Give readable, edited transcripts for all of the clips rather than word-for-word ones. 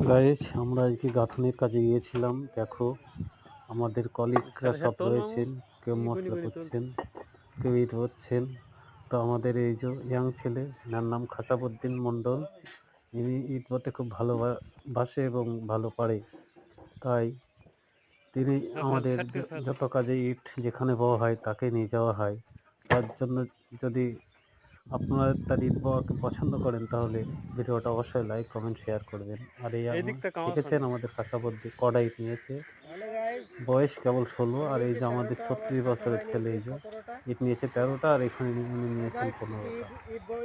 Guys, আমরা আজকে গাঁথনির কাজে গিয়েছিলাম। দেখো, আমাদের কলিগরা সব রয়েছেন। কেউ মশলা করছেন, কেউ ইট হচ্ছেন। তো আমাদের এই যে ইয়াং ছেলে, যার নাম খাসাবুদ্দিন মণ্ডল, ইনি ইট হতে খুব ভালোবাসে এবং ভালো পারে। তাই তিনি আমাদের যত কাজে ইট যেখানে বওয়া হয় তাকে নিয়ে যাওয়া হয়। তার জন্য যদি আপনারা তার ইট বওয়াকে পছন্দ করেন তাহলে ভিডিওটা অবশ্যই লাইক কমেন্ট শেয়ার করবেন। আর এই দেখেছেন আমাদের খাসাবদ্দি কড়া ইট নিয়েছে, বয়স কেবল 16। আর এই যে আমাদের 36 বছরের ছেলে, এই যে ইট নিয়েছে 13টা, আর এখানে উনি নিয়েছেন 15টা।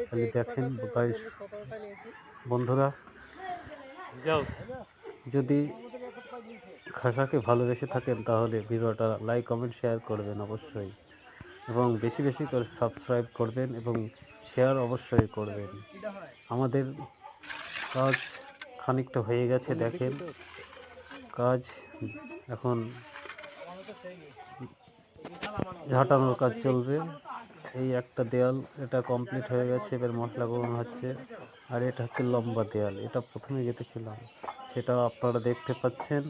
তাহলে দেখেন গাইস, বন্ধুরা, যদি খাসাকে ভালোবেসে থাকেন তাহলে ভিডিওটা লাইক কমেন্ট শেয়ার করবেন অবশ্যই, এবং বেশি বেশি করে সাবস্ক্রাইব করবেন এবং শেয়ার অবশ্যই করবেন। আমাদের কাজ খানিকটা হয়ে গেছে, দেখেন কাজ এখন ঝাঁটানোর কাজ চলবে। এই একটা দেয়াল এটা কমপ্লিট হয়ে গেছে, এবার মশলা গরম হচ্ছে। আর এটা হচ্ছে লম্বা দেয়াল, এটা প্রথমে গেঁথেছিলাম, সেটাও আপনারা দেখতে পাচ্ছেন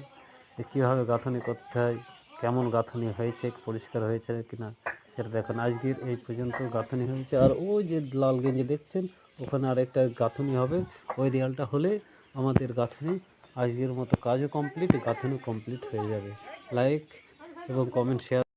যে কীভাবে গাঁথনি করতে হয়, কেমন গাঁথনি হয়েছে, পরিষ্কার হয়েছে কিনা সেটা দেখেন। আজকের এই পর্যন্ত গাঁথনি হয়েছে, আর ওই যে লাল গেঞ্জি দেখছেন ওখানে আরেকটা গাঁথনি হবে। ওই দেয়ালটা হলে আমাদের গাঁথনি আজকের মতো কাজও কমপ্লিট, গাঁথনি কমপ্লিট হয়ে যাবে। লাইক এবং কমেন্ট শেয়ার